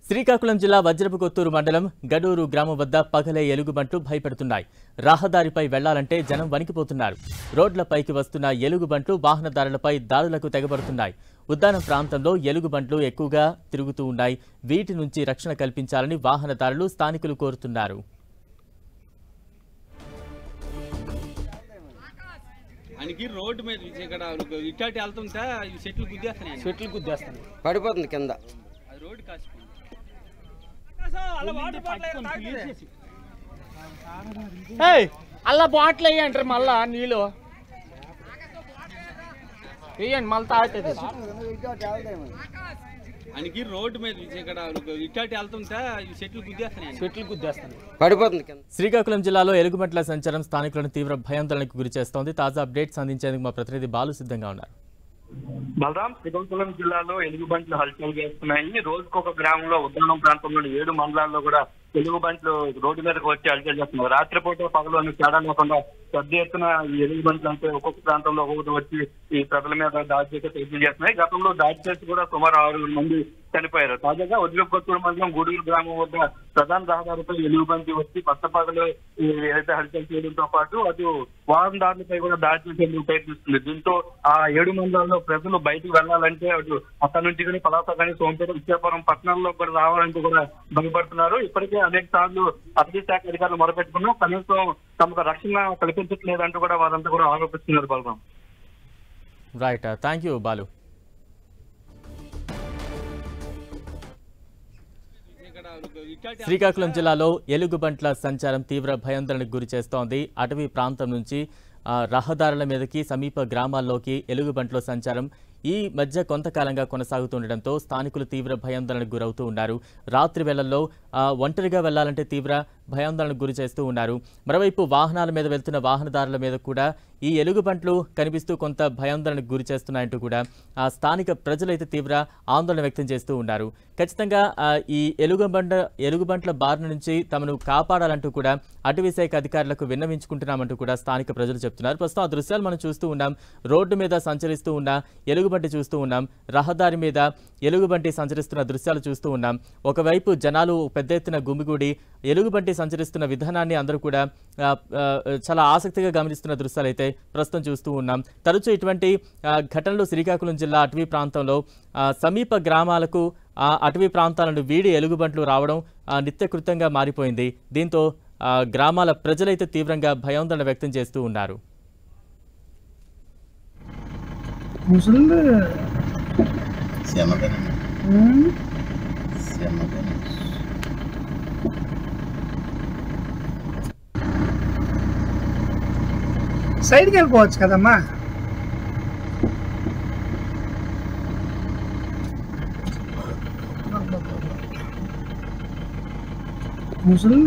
శ్రీకాకుళం జిల్లా వజ్రపు కొత్తూరు మండలం గడూరు గ్రామం వద్ద పగలే ఎలుగుబంట్లు భయపెడుతున్నాయి. రహదారిపై వెళ్లాలంటే జనం వణికిపోతున్నారు. రోడ్లపైకి వస్తున్న ఎలుగుబంట్లు వాహనదారులపై దాడులకు తెగబడుతున్నాయి. ఉద్దానం ప్రాంతంలో ఎలుగుబంట్లు ఎక్కువగా తిరుగుతూ ఉన్నాయి. వీటి నుంచి రక్షణ కల్పించాలని వాహనదారులు స్థానికులు కోరుతున్నారు. రోడ్డు మీద ఇక్కడ ఇట్లాంటి వెళ్తుంటే చెట్లు గుద్దేస్తాయి, పడిపోతుంది కింద. రోడ్డు కాసిపోయింది. అలా బాటిల్ వేయండి, మళ్ళా నీళ్ళు వేయండి, మళ్ళీ తాగుతుంది. రోడ్డు మీద ఇక్కడ ఇట్లాంటి వెళ్తుంటే చెట్లు గుద్దేస్తాయి, పడిపోతుంది కింద. శ్రీకాకుళం జిల్లాలో ఎలుగుబంట్ల సంచారం స్థానికులను తీవ్ర భయాందోళనకు గురి చేస్తోంది. తాజా అప్డేట్స్ అందించేందుకు మా ప్రతినిధి బాలు సిద్ధంగా ఉన్నారు. బలరాం, శ్రీకాకుళం జిల్లాలో ఎలుగుబంట్లు హల్చల్ చేస్తున్నాయి. రోజుకొక గ్రామంలో ఉద్దానం ప్రాంతంలోని 7 మండలాల్లో కూడా ఎలుగుబంట్లు రోడ్డు మీదకి వచ్చి హల్చల్ చేస్తున్నాయి. రాత్రిపూట పగలు అని తేడా లేకుండా పెద్ద ఎత్తున ఈ ఎలుగుబంట్లు అంటే ఒక్కొక్క ప్రాంతంలో ఒక్కొక్కటి వచ్చి ఈ ప్రజల మీద దాడి చేసే ప్రయత్నం చేస్తున్నాయి. గతంలో దాడి చేసి కూడా సుమారు 6 మంది చనిపోయారు. తాజాగా వజ్రపు కొత్తూరు మండలం గూడూరు గ్రామం వద్ద ప్రధాన రహదారిపై ఎలుగుబంటి వచ్చి పట్టపగలు ఏదైతే హల్చల్ చేయడంతో పాటు అటు వాహనదారులపై కూడా దాడి చేసేందుకు ప్రయత్నిస్తుంది. దీంతో ఆ 7 మండలాల్లో ప్రజలు బయటకు వెళ్లాలంటే అటు అక్కడి నుంచి కానీ పలాస కానీ సోంపేట, ఇచ్చాపురం పట్టణాల్లో కూడా రావాలంటే కూడా భయపడుతున్నారు. ఇప్పటికే అనేక సార్లు అటవీ శాఖ అధికారులు మొదలుపెట్టుకున్నా కనీసం తమకు రక్షణ కల్పించట్లేదంటూ కూడా వారంతా కూడా ఆరోపిస్తున్నారు. Balaram, right, thank you Balu. Srikakulam జిల్లాలో ఎలుగుబంట్ల సంచారం తీవ్ర భయాందోళనకు గురి చేస్తోంది. అటవీ ప్రాంతం నుంచి రహదారుల మీదకి సమీప గ్రామాల్లోకి ఎలుగుబంట్ల సంచారం ఈ మధ్య కొంతకాలంగా కొనసాగుతుండటంతో స్థానికులు తీవ్ర భయాందోళనకు గురవుతూ ఉన్నారు. రాత్రి వేళల్లో ఒంటరిగా వెళ్లాలంటే తీవ్ర భయాందోళనకు గురి చేస్తూ ఉన్నారు. మరోవైపు వాహనాల మీద వెళ్తున్న వాహనదారుల మీద కూడా ఈ ఎలుగుబంట్లు కనిపిస్తూ కొంత భయాందోళనకు గురి చేస్తున్నాయంటూ కూడా స్థానిక ప్రజలైతే తీవ్ర ఆందోళన వ్యక్తం చేస్తూ ఉన్నారు. ఖచ్చితంగా ఈ ఎలుగుబంట్ల బారిన నుంచి తమను కాపాడాలంటూ కూడా అటవీ శాఖ అధికారులకు విన్నవించుకుంటున్నామంటూ కూడా స్థానిక ప్రజలు చెప్తున్నారు. ప్రస్తుతం ఆ దృశ్యాలు మనం చూస్తూ ఉన్నాం. రోడ్డు మీద సంచరిస్తూ ఉన్న ఎలుగుబంటి చూస్తూ ఉన్నాం. రహదారి మీద ఎలుగుబంటి సంచరిస్తున్న దృశ్యాలు చూస్తూ ఉన్నాం. ఒకవైపు జనాలు పెద్ద ఎత్తున గుమిగూడి ఎలుగుబంటి సంచరిస్తున్న విధానాన్ని అందరూ కూడా చాలా ఆసక్తిగా గమనిస్తున్న దృశ్యాలు అయితే ప్రస్తుతం చూస్తూ ఉన్నాం. తరచూ ఇటువంటి ఘటనలు శ్రీకాకుళం జిల్లా అటవీ ప్రాంతంలో సమీప గ్రామాలకు అటవీ ప్రాంతాలను వీడి ఎలుగుబంట్లు రావడం నిత్యకృతంగా మారిపోయింది. దీంతో గ్రామాల ప్రజలైతే తీవ్రంగా భయాందోళన వ్యక్తం చేస్తూ ఉన్నారు. సైడ్కి వెళ్ళిపోవచ్చు కదమ్మా. ముసలి